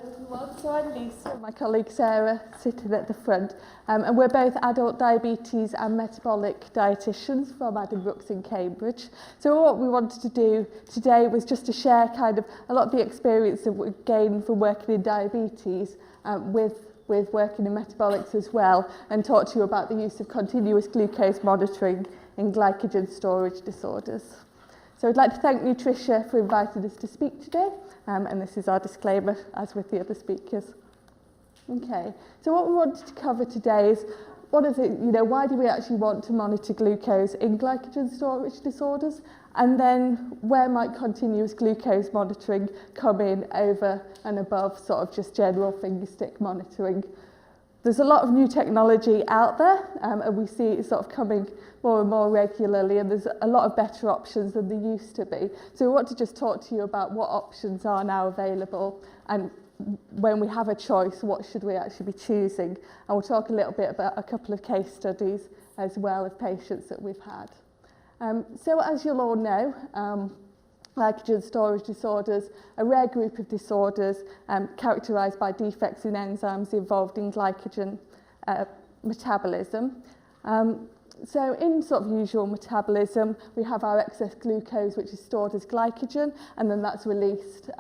Everyone. So I'm Lisa, my colleague Sarah sitting at the front, and we're both adult diabetes and metabolic dietitians from Adam Brooks in Cambridge. So what we wanted to do today was just to share kind of a lot of the experience that we've gained from working in diabetes with working in metabolics as well, and talk to you about the use of continuous glucose monitoring in glycogen storage disorders. So I'd like to thank Nutricia for inviting us to speak today, and this is our disclaimer, as with the other speakers. Okay, so what we wanted to cover today is what is it, why do we actually want to monitor glucose in glycogen storage disorders, and then where might continuous glucose monitoring come in over and above sort of just general fingerstick monitoring. There's a lot of new technology out there, and we see it sort of coming more and more regularly, and there's a lot of better options than there used to be. So we want to just talk to you about what options are now available, and when we have a choice, what should we actually be choosing. And we'll talk a little bit about a couple of case studies as well of patients that we've had. So as you'll all know, glycogen storage disorders, a rare group of disorders characterised by defects in enzymes involved in glycogen metabolism. So in sort of usual metabolism, we have our excess glucose, which is stored as glycogen, and then that's released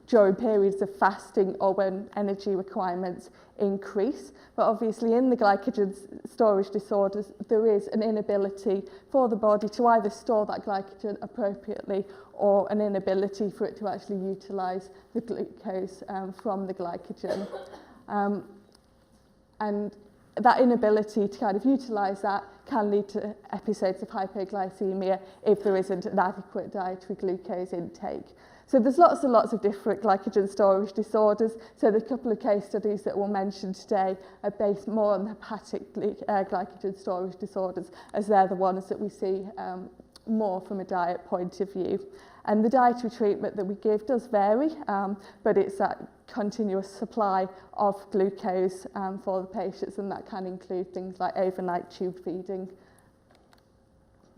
during periods of fasting or when energy requirements increase. But obviously in the glycogen storage disorders, there is an inability for the body to either store that glycogen appropriately or an inability for it to actually utilise the glucose from the glycogen. And that inability to kind of utilise that can lead to episodes of hypoglycemia if there isn't an adequate dietary glucose intake. So there's lots and lots of different glycogen storage disorders. So the couple of case studies that we'll mention today are based more on the hepatic glycogen storage disorders, as they're the ones that we see more from a diet point of view. And the dietary treatment that we give does vary, but it's that continuous supply of glucose for the patients, and that can include things like overnight tube feeding.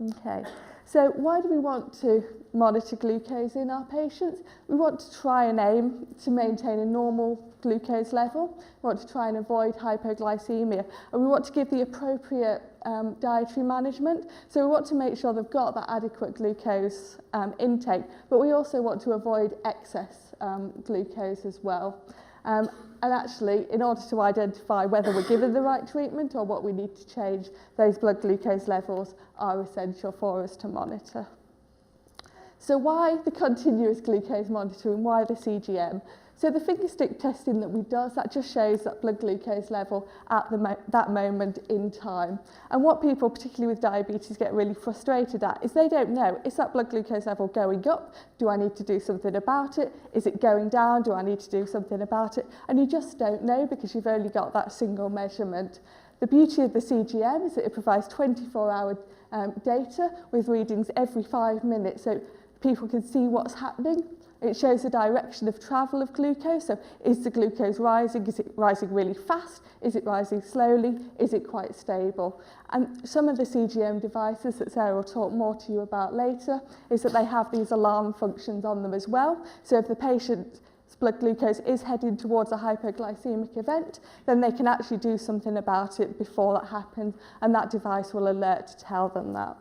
Okay, so why do we want to monitor glucose in our patients? We want to try and aim to maintain a normal glucose level. We want to try and avoid hypoglycemia, and we want to give the appropriate dietary management. So we want to make sure they've got that adequate glucose intake, but we also want to avoid excess glucose as well. And actually, in order to identify whether we're given the right treatment or what we need to change, those blood glucose levels are essential for us to monitor. So why the continuous glucose monitoring? Why the CGM? So the fingerstick testing that we do, that just shows that blood glucose level at that moment in time. And what people, particularly with diabetes, get really frustrated at is they don't know, is that blood glucose level going up? Do I need to do something about it? Is it going down? Do I need to do something about it? And you just don't know because you've only got that single measurement. The beauty of the CGM is that it provides 24-hour data with readings every 5 minutes, so people can see what's happening. It shows the direction of travel of glucose. So is the glucose rising? Is it rising really fast? Is it rising slowly? Is it quite stable? And some of the CGM devices that Sarah will talk more to you about later is that they have these alarm functions on them as well. So if the patient's blood glucose is heading towards a hypoglycemic event, then they can actually do something about it before that happens, and that device will alert to tell them that.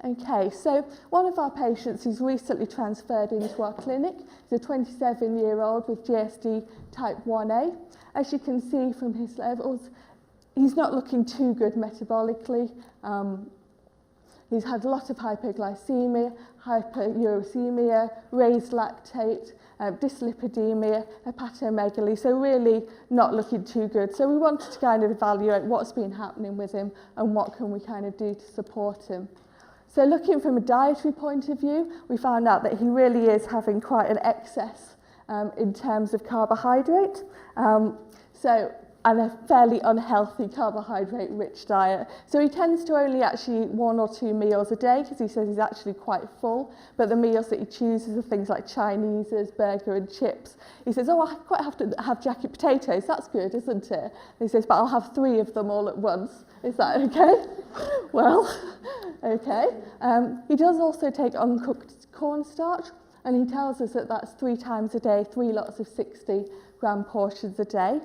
Okay, so one of our patients who's recently transferred into our clinic is a 27-year-old with GSD type 1A. As you can see from his levels, he's not looking too good metabolically. He's had a lot of hypoglycemia, hyperuricemia, raised lactate, dyslipidemia, hepatomegaly, so really not looking too good. So we wanted to kind of evaluate what's been happening with him and what can we kind of do to support him. So looking from a dietary point of view, we found out that he really is having quite an excess in terms of carbohydrate. And a fairly unhealthy carbohydrate-rich diet. So he tends to only actually eat 1 or 2 meals a day because he says he's actually quite full, but the meals that he chooses are things like Chinese's, burger and chips. He says, oh, I quite have to have jacket potatoes, that's good, isn't it? And he says, but I'll have 3 of them all at once. Is that okay? Well, okay. He does also take uncooked cornstarch, And he tells us that that's 3 times a day, 3 lots of 60-gram portions a day.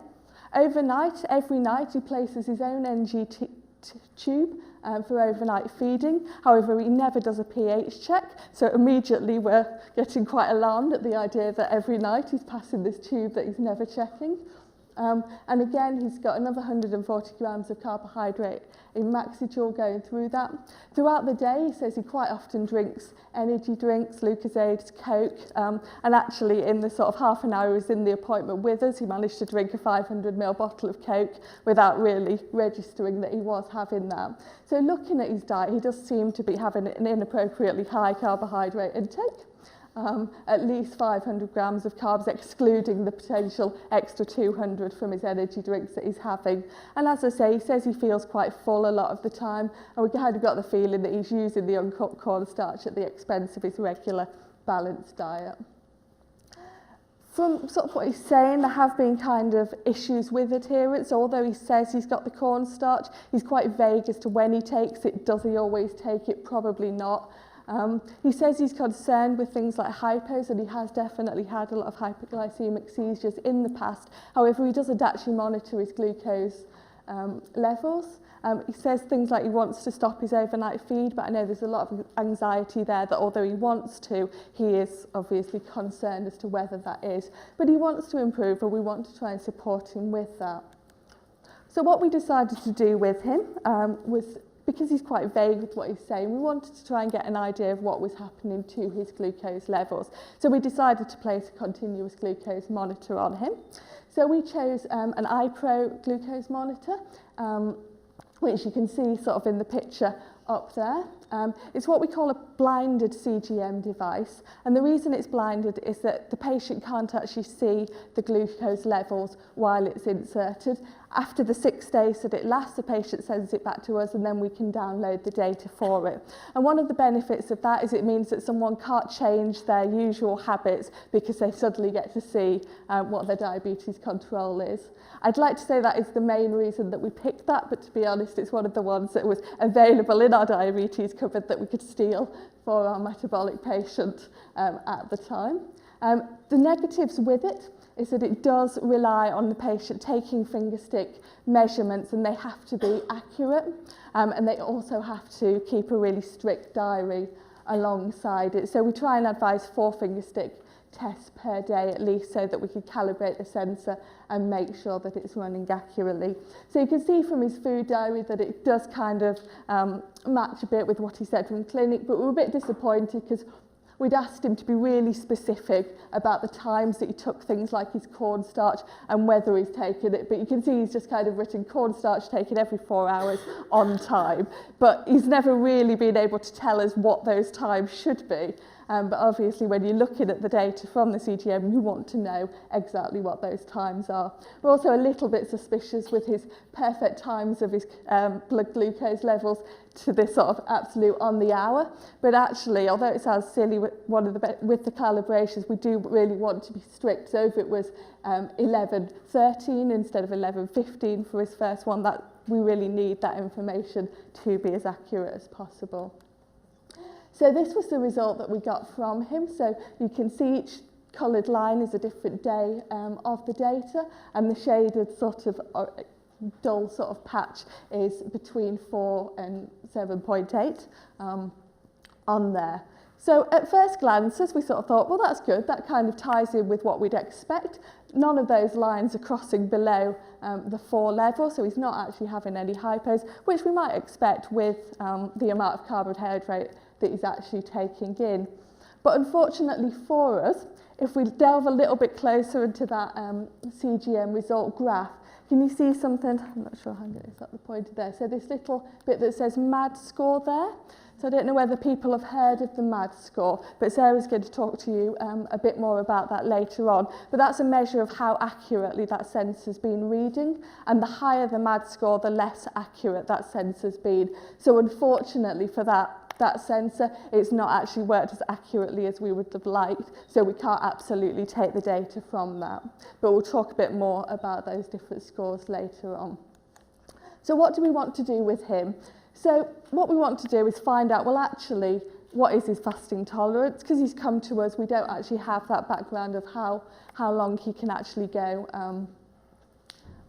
Overnight, every night, he places his own NG tube for overnight feeding. However, he never does a pH check, so immediately we're getting quite alarmed at the idea that every night he's passing this tube that he's never checking. And again, he's got another 140 grams of carbohydrate in Maxijoule going through that. Throughout the day, he says he quite often drinks energy drinks, Lucozades, Coke, and actually in the sort of half an hour he was in the appointment with us, he managed to drink a 500ml bottle of Coke without really registering that he was having that. So looking at his diet, he does seem to be having an inappropriately high carbohydrate intake. At least 500 grams of carbs, excluding the potential extra 200 from his energy drinks that he's having. And as I say, he says he feels quite full a lot of the time, and we kind of got the feeling that he's using the uncut cornstarch at the expense of his regular balanced diet. From sort of what he's saying, there have been kind of issues with adherence. Although he says he's got the cornstarch, he's quite vague as to when he takes it. Does he always take it? Probably not. He says he's concerned with things like hypos, and he has definitely had a lot of hypoglycemic seizures in the past. However, he doesn't actually monitor his glucose levels. He says things like he wants to stop his overnight feed, but I know there's a lot of anxiety there that although he wants to, he is obviously concerned as to whether that is. But he wants to improve, and we want to try and support him with that. So what we decided to do with him was, because he's quite vague with what he's saying, we wanted to try and get an idea of what was happening to his glucose levels. So we decided to place a continuous glucose monitor on him. So we chose an iPro glucose monitor, which you can see sort of in the picture up there. It's what we call a blinded CGM device, and the reason it's blinded is that the patient can't actually see the glucose levels while it's inserted. After the 6 days that it lasts, the patient sends it back to us, and then we can download the data for it. And one of the benefits of that is it means that someone can't change their usual habits because they suddenly get to see what their diabetes control is. I'd like to say that is the main reason that we picked that, but to be honest, it's one of the ones that was available in our diabetes cupboard that we could steal for our metabolic patient at the time. The negatives with it is that it does rely on the patient taking fingerstick measurements, and they have to be accurate, and they also have to keep a really strict diary alongside it. So we try and advise 4 fingerstick tests per day at least, so that we can calibrate the sensor and make sure that it's running accurately. So you can see from his food diary that it does kind of match a bit with what he said from clinic, but we're a bit disappointed because we'd asked him to be really specific about the times that he took things like his cornstarch and whether he's taken it. But you can see he's just kind of written cornstarch taken every 4 hours on time. But he's never really been able to tell us what those times should be. But obviously when you're looking at the data from the CGM, you want to know exactly what those times are. We're also a little bit suspicious with his perfect times of his blood glucose levels to this sort of absolute on the hour. But actually, although it sounds silly with the calibrations, we do really want to be strict. So if it was 11:13 instead of 11:15 for his first one, that we really need that information to be as accurate as possible. So this was the result that we got from him. So you can see each coloured line is a different day of the data, and the shaded sort of dull sort of patch is between 4 and 7.8 on there. So at first glances, we sort of thought, well, that's good. That kind of ties in with what we'd expect. None of those lines are crossing below the 4 level, so he's not actually having any hypos, which we might expect with the amount of carbohydrate that he's actually taking in. But unfortunately for us, if we delve a little bit closer into that CGM result graph, can you see something? I'm not sure how good is that the pointer there. So this little bit that says MAD score there. So I don't know whether people have heard of the MAD score, but Sarah's going to talk to you a bit more about that later on. But that's a measure of how accurately that sensor's been reading, and the higher the MAD score, the less accurate that sensor's been. So unfortunately for that sensor, it's not actually worked as accurately as we would have liked, so we can't absolutely take the data from that. But we'll talk a bit more about those different scores later on. So what do we want to do with him? So what we want to do is find out, well, actually, what is his fasting tolerance? Because he's come to us, we don't actually have that background of how long he can actually go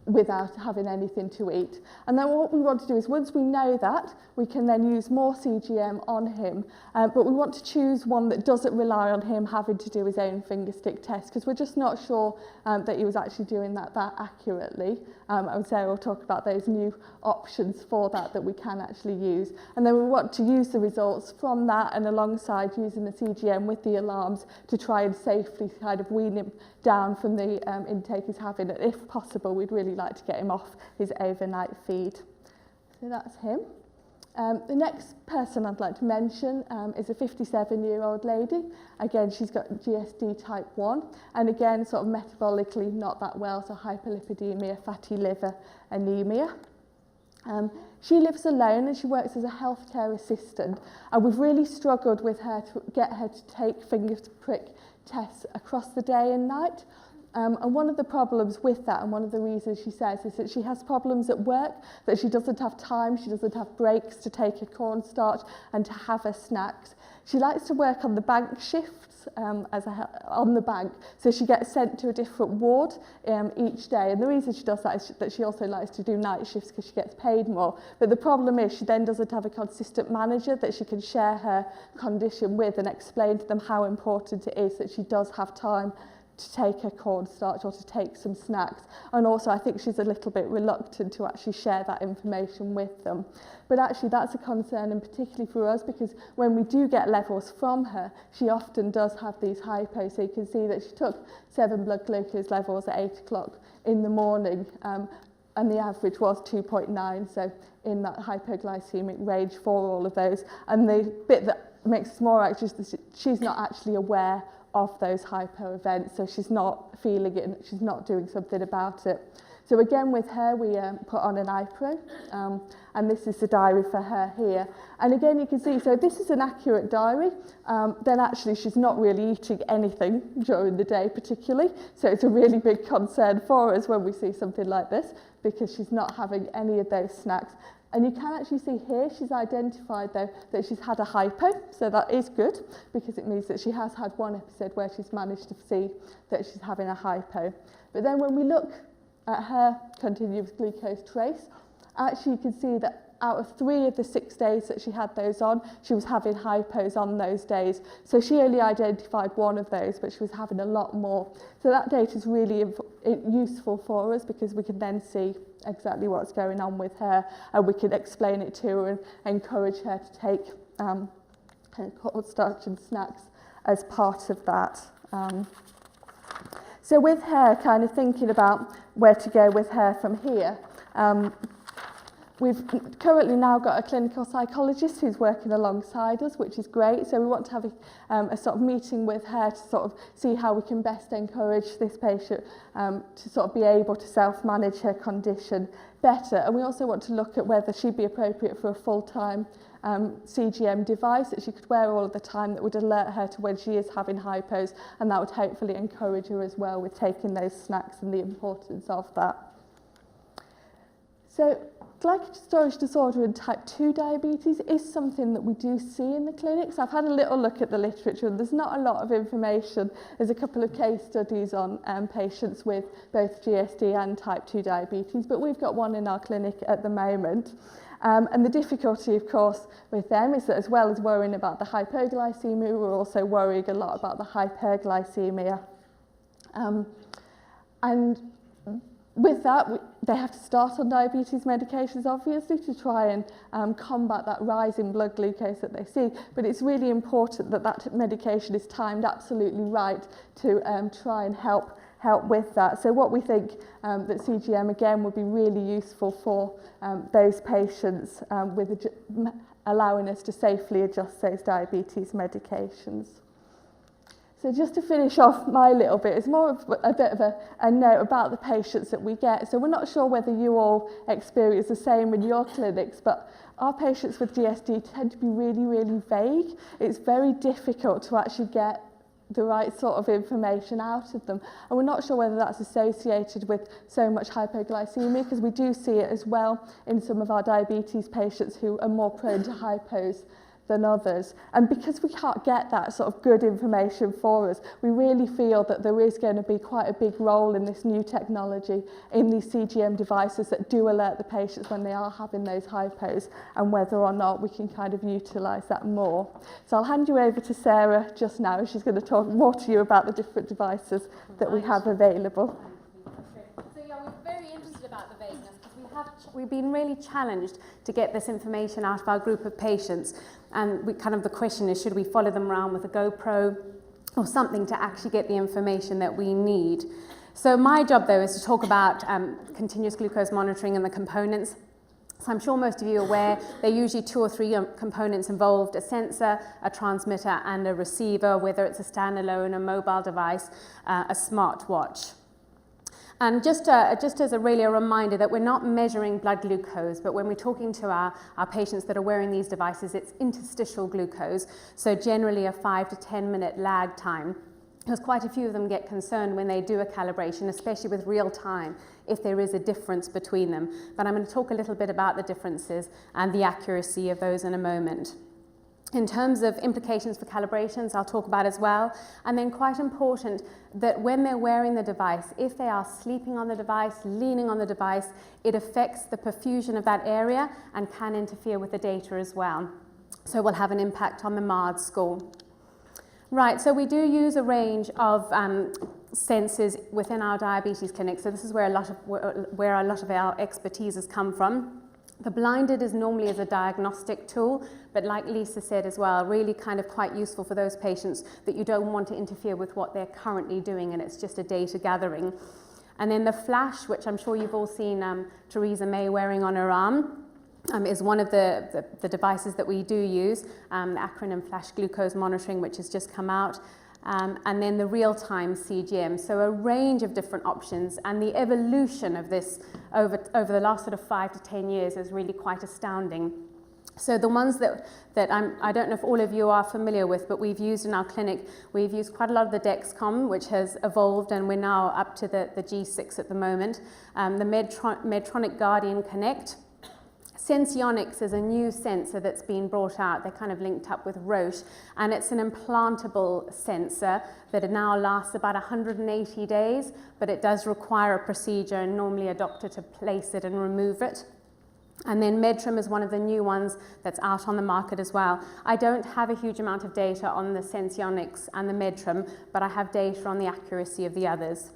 without having anything to eat. And then what we want to do is, once we know that, we can then use more CGM on him, but we want to choose one that doesn't rely on him having to do his own finger stick test, because we're just not sure that he was actually doing that accurately. And Sarah will talk about those new options for that we can actually use. And then we want to use the results from that, and alongside using the CGM with the alarms to try and safely kind of wean him down from the intake he's having. And if possible, we'd really like to get him off his overnight feed. So that's him. The next person I'd like to mention is a 57-year-old lady. Again, she's got GSD type 1, and again, sort of metabolically not that well, so hyperlipidemia, fatty liver, anemia. She lives alone and she works as a healthcare assistant, and we've really struggled with her to get her to take finger prick tests across the day and night. And one of the problems with that, and one of the reasons she says, is that she has problems at work, that she doesn't have time, she doesn't have breaks to take her cornstarch and to have her snacks. She likes to work on the bank shifts on the bank, so she gets sent to a different ward each day. And the reason she does that is that she also likes to do night shifts because she gets paid more. But the problem is she then doesn't have a consistent manager that she can share her condition with and explain to them how important it is that she does have time to take her cornstarch or to take some snacks. And also I think she's a little bit reluctant to actually share that information with them. But actually that's a concern, and particularly for us, because when we do get levels from her, she often does have these hypos. So you can see that she took 7 blood glucose levels at 8 o'clock in the morning, and the average was 2.9, so in that hypoglycemic range for all of those. And the bit that makes us more anxious is that she's not actually aware of those hypo events, so she's not feeling it and she's not doing something about it. So again with her we put on an iPro, and this is the diary for her here. And again you can see, so this is an accurate diary, then actually she's not really eating anything during the day particularly, so it's a really big concern for us when we see something like this, because she's not having any of those snacks. And you can actually see here, she's identified though that she's had a hypo, so that is good because it means that she has had one episode where she's managed to see that she's having a hypo. But then when we look at her continuous glucose trace, actually you can see that out of 3 of the 6 days that she had those on, she was having hypos on those days. So she only identified 1 of those, but she was having a lot more. So that data is really useful for us because we can then see exactly what's going on with her, and we can explain it to her and encourage her to take her cornstarch and snacks as part of that. So with her, kind of thinking about where to go with her from here, we've currently now got a clinical psychologist who's working alongside us, which is great. So we want to have a sort of meeting with her to sort of see how we can best encourage this patient to sort of be able to self-manage her condition better. And we also want to look at whether she'd be appropriate for a full-time CGM device that she could wear all of the time that would alert her to when she is having hypos, and that would hopefully encourage her as well with taking those snacks and the importance of that. So glycogen storage disorder and type 2 diabetes is something that we do see in the clinics. I've had a little look at the literature and there's not a lot of information. There's a couple of case studies on patients with both GSD and type 2 diabetes, but we've got one in our clinic at the moment. And the difficulty, of course, with them is that as well as worrying about the hypoglycemia, we're also worrying a lot about the hyperglycemia. And with that, they have to start on diabetes medications, obviously, to try and combat that rise in blood glucose that they see. But it's really important that that medication is timed absolutely right to try and help with that. So what we think that CGM, again, would be really useful for those patients with allowing us to safely adjust those diabetes medications. So just to finish off my little bit, it's more of a bit of a note about the patients that we get. So we're not sure whether you all experience the same in your clinics, but our patients with GSD tend to be really, really vague. It's very difficult to actually get the right sort of information out of them. And we're not sure whether that's associated with so much hypoglycemia, because we do see it as well in some of our diabetes patients who are more prone to hypos than others. And because we can't get that sort of good information for us, we really feel that there is going to be quite a big role in this new technology in these CGM devices that do alert the patients when they are having those hypos, and whether or not we can kind of utilise that more. So I'll hand you over to Sarah just now. She's going to talk more to you about the different devices that we have available. So yeah, we're very interested about the vagueness because we've been really challenged to get this information out of our group of patients. And the question is, should we follow them around with a GoPro or something to actually get the information that we need? So my job, though, is to talk about continuous glucose monitoring and the components. So I'm sure most of you are aware there are usually 2 or 3 components involved: a sensor, a transmitter, and a receiver, whether it's a standalone, a mobile device, a smartwatch. And just as a reminder that we're not measuring blood glucose, but when we're talking to our patients that are wearing these devices, it's interstitial glucose, so generally a 5 to 10 minute lag time. Because quite a few of them get concerned when they do a calibration, especially with real time, if there is a difference between them. But I'm going to talk a little bit about the differences and the accuracy of those in a moment. In terms of implications for calibrations, I'll talk about as well. And then quite important that when they're wearing the device, if they are sleeping on the device, leaning on the device, it affects the perfusion of that area and can interfere with the data as well. So we'll have an impact on the MARD score. Right, so we do use a range of sensors within our diabetes clinic. So this is where a lot of our expertise has come from. The blinded is normally as a diagnostic tool, but like Lisa said as well, really kind of quite useful for those patients that you don't want to interfere with what they're currently doing, and it's just a data gathering. And then the flash, which I'm sure you've all seen Theresa May wearing on her arm, is one of the devices that we do use, the acronym Flash Glucose Monitoring, which has just come out, and then the real-time CGM. So a range of different options, and the evolution of this over the last sort of 5 to 10 years is really quite astounding. So the ones that I don't know if all of you are familiar with, but we've used in our clinic, we've used quite a lot of the Dexcom, which has evolved, and we're now up to the G6 at the moment, the Medtronic Guardian Connect. Senseonics is a new sensor that's been brought out. They're kind of linked up with Roche, and it's an implantable sensor that now lasts about 180 days, but it does require a procedure and normally a doctor to place it and remove it. And then Medtrim is one of the new ones that's out on the market as well. I don't have a huge amount of data on the Senseonics and the Medtrim, but I have data on the accuracy of the others.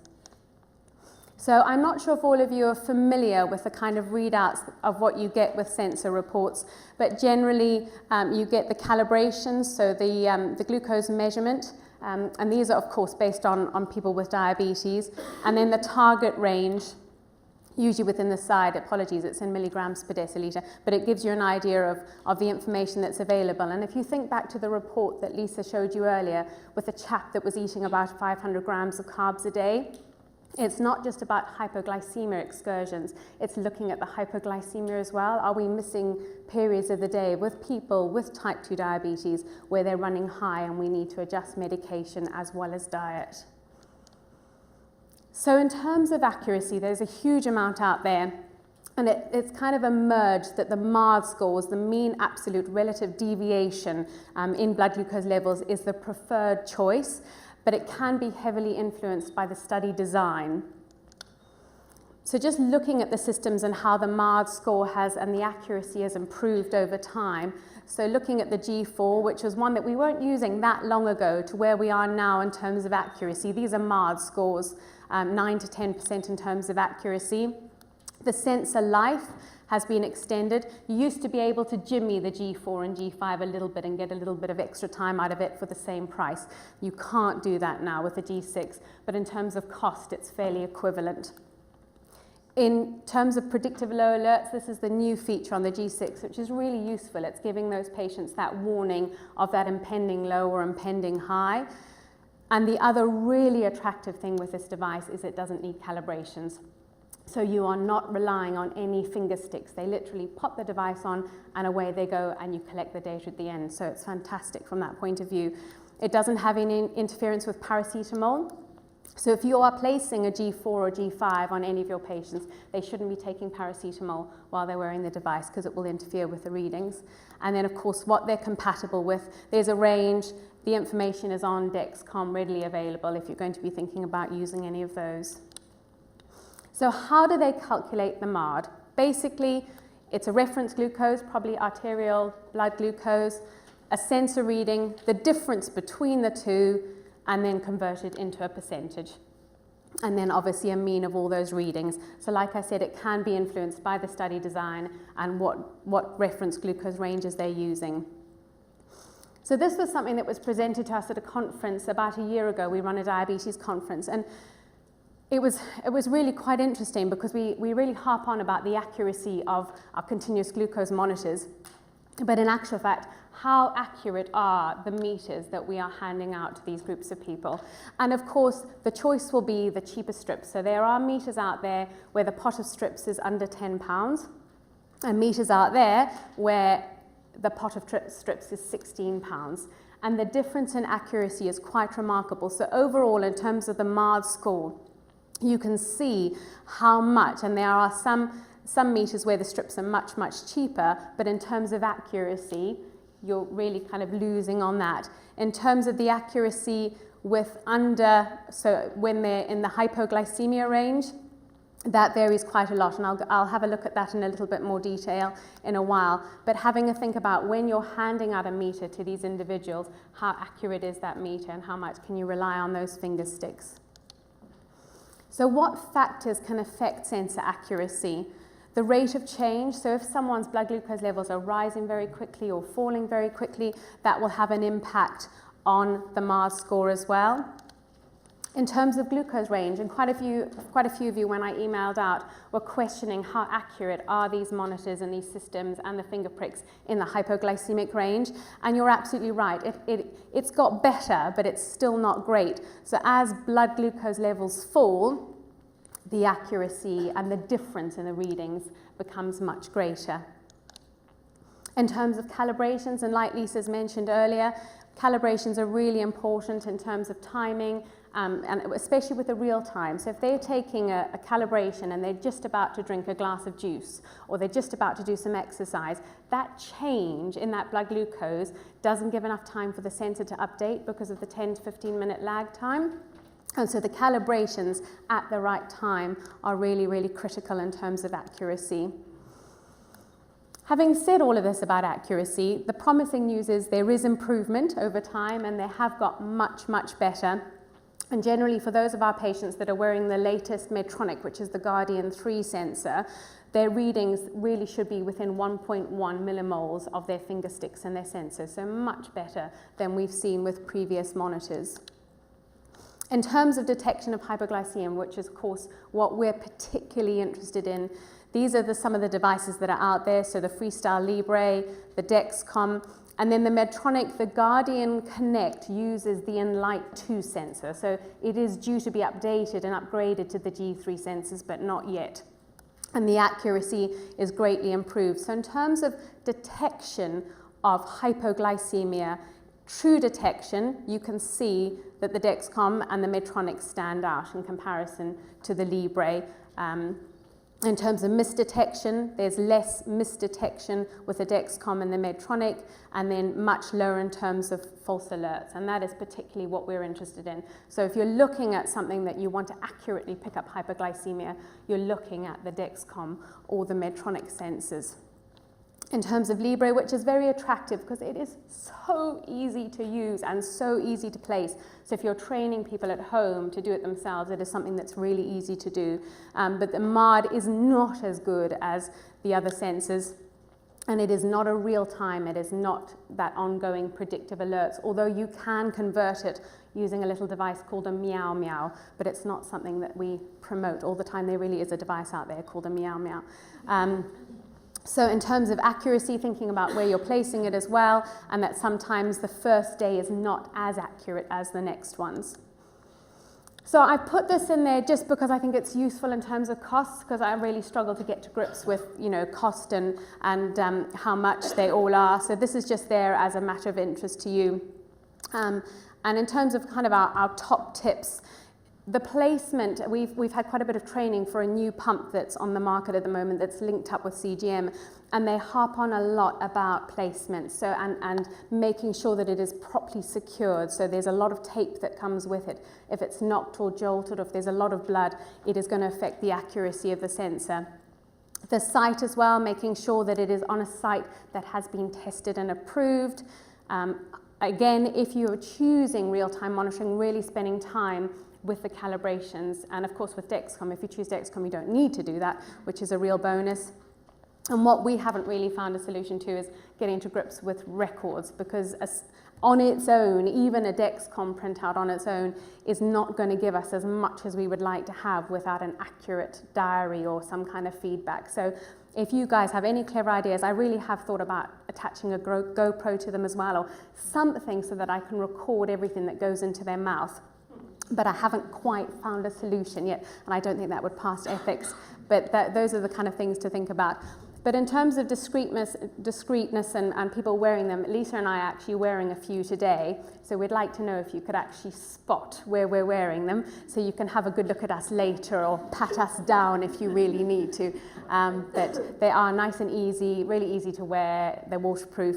So I'm not sure if all of you are familiar with the kind of readouts of what you get with sensor reports, but generally you get the calibrations, so the glucose measurement, and these are of course based on people with diabetes, and then the target range, usually within the side, apologies, it's in milligrams per deciliter, but it gives you an idea of the information that's available. And if you think back to the report that Lisa showed you earlier with the chap that was eating about 500 grams of carbs a day, it's not just about hypoglycemia excursions, it's looking at the hypoglycemia as well. Are we missing periods of the day with people with type 2 diabetes where they're running high and we need to adjust medication as well as diet? So in terms of accuracy, there's a huge amount out there, and it's kind of emerged that the MARD scores, the mean absolute relative deviation in blood glucose levels, is the preferred choice, but it can be heavily influenced by the study design. So just looking at the systems and how the MARD score has and the accuracy has improved over time. So looking at the G4, which was one that we weren't using that long ago, to where we are now in terms of accuracy. These are MARD scores, 9 to 10% in terms of accuracy. The sensor life has been extended. You used to be able to jimmy the G4 and G5 a little bit and get a little bit of extra time out of it for the same price. You can't do that now with the G6, but in terms of cost, it's fairly equivalent. In terms of predictive low alerts, this is the new feature on the G6, which is really useful. It's giving those patients that warning of that impending low or impending high. And the other really attractive thing with this device is it doesn't need calibrations. So you are not relying on any finger sticks. They literally pop the device on and away they go, and you collect the data at the end. So it's fantastic from that point of view. It doesn't have any interference with paracetamol. So if you are placing a G4 or G5 on any of your patients, they shouldn't be taking paracetamol while they're wearing the device because it will interfere with the readings. And then, of course, what they're compatible with. There's a range. The information is on Dexcom, readily available if you're going to be thinking about using any of those. So how do they calculate the MARD? Basically, it's a reference glucose, probably arterial blood glucose, a sensor reading, the difference between the two, and then convert it into a percentage. And then obviously a mean of all those readings. So like I said, it can be influenced by the study design and what reference glucose ranges they're using. So this was something that was presented to us at a conference about a year ago. We run a diabetes conference, and it was really quite interesting because we really harp on about the accuracy of our continuous glucose monitors. But in actual fact, how accurate are the meters that we are handing out to these groups of people? And of course, the choice will be the cheapest strips. So there are meters out there where the pot of strips is under £10, and meters out there where the pot of strips is £16. And the difference in accuracy is quite remarkable. So overall, in terms of the MARD score, you can see how much, and there are some meters where the strips are much, much cheaper, but in terms of accuracy, you're really kind of losing on that. In terms of the accuracy with so when they're in the hypoglycemia range, that varies quite a lot, and I'll have a look at that in a little bit more detail in a while. But having a think about when you're handing out a meter to these individuals, how accurate is that meter and how much can you rely on those finger sticks? So what factors can affect sensor accuracy? The rate of change, so if someone's blood glucose levels are rising very quickly or falling very quickly, that will have an impact on the MARD score as well. In terms of glucose range, and quite a few of you when I emailed out were questioning how accurate are these monitors and these systems and the finger pricks in the hypoglycemic range, and you're absolutely right. It's got better, but it's still not great. So as blood glucose levels fall, the accuracy and the difference in the readings becomes much greater. In terms of calibrations, and like Lisa's mentioned earlier, calibrations are really important in terms of timing, and especially with the real time. So if they're taking a calibration and they're just about to drink a glass of juice, or they're just about to do some exercise, that change in that blood glucose doesn't give enough time for the sensor to update because of the 10 to 15 minute lag time. And so the calibrations at the right time are really, really critical in terms of accuracy. Having said all of this about accuracy, the promising news is there is improvement over time, and they have got much, much better. And generally, for those of our patients that are wearing the latest Medtronic, which is the Guardian 3 sensor, their readings really should be within 1.1 millimoles of their finger sticks and their sensors, so much better than we've seen with previous monitors. In terms of detection of hypoglycemia, which is, of course, what we're particularly interested in, these are some of the devices that are out there, so the Freestyle Libre, the Dexcom, and then the Medtronic, the Guardian Connect uses the Enlight 2 sensor, so it is due to be updated and upgraded to the G3 sensors, but not yet. And the accuracy is greatly improved. So in terms of detection of hypoglycemia, true detection, you can see that the Dexcom and the Medtronic stand out in comparison to the Libre. In terms of misdetection, there's less misdetection with the Dexcom and the Medtronic, and then much lower in terms of false alerts, and that is particularly what we're interested in. So if you're looking at something that you want to accurately pick up hypoglycemia, you're looking at the Dexcom or the Medtronic sensors. In terms of Libre, which is very attractive because it is so easy to use and so easy to place. So if you're training people at home to do it themselves, it is something that's really easy to do. But the MARD is not as good as the other sensors, and it is not a real time. It is not that ongoing predictive alerts, although you can convert it using a little device called a Meow Meow, but it's not something that we promote all the time. There really is a device out there called a Meow Meow. So in terms of accuracy, thinking about where you're placing it as well, and that sometimes the first day is not as accurate as the next ones. So I put this in there just because I think it's useful in terms of costs, because I really struggle to get to grips with, cost and how much they all are. So this is just there as a matter of interest to you. And in terms of kind of our top tips, The placement, we've had quite a bit of training for a new pump that's on the market at the moment that's linked up with CGM, and they harp on a lot about placement, so and making sure that it is properly secured. So there's a lot of tape that comes with it. If it's knocked or jolted, or if there's a lot of blood, it is going to affect the accuracy of the sensor. The site as well, making sure that it is on a site that has been tested and approved. Again, if you're choosing real-time monitoring, really spending time with the calibrations, and of course with Dexcom, if you choose Dexcom, you don't need to do that, which is a real bonus. And what we haven't really found a solution to is getting to grips with records, because on its own, even a Dexcom printout on its own is not going to give us as much as we would like to have without an accurate diary or some kind of feedback. So if you guys have any clever ideas, I really have thought about attaching a GoPro to them as well, or something so that I can record everything that goes into their mouth. But I haven't quite found a solution yet, and I don't think that would pass ethics. But those are the kind of things to think about. But in terms of discreteness and people wearing them, Lisa and I are actually wearing a few today. So we'd like to know if you could actually spot where we're wearing them, so you can have a good look at us later or pat us down if you really need to. But they are nice and easy, really easy to wear. They're waterproof.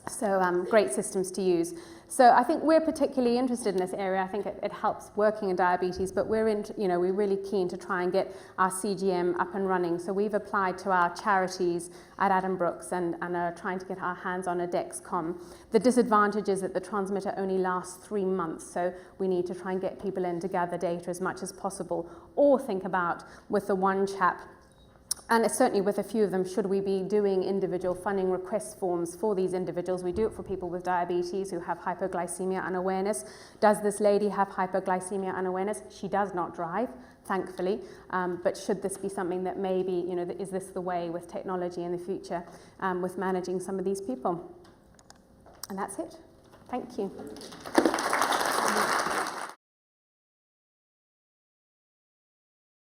So great systems to use. So I think we're particularly interested in this area. I think it helps working in diabetes, but we're really keen to try and get our CGM up and running. So we've applied to our charities at Addenbrooke's and are trying to get our hands on a Dexcom. The disadvantage is that the transmitter only lasts 3 months, so we need to try and get people in to gather data as much as possible, or think about with the one chap, and certainly with a few of them, should we be doing individual funding request forms for these individuals? We do it for people with diabetes who have hypoglycemia unawareness. Does this lady have hypoglycemia unawareness? She does not drive, thankfully, but should this be something that maybe, is this the way with technology in the future with managing some of these people? And that's it. Thank you.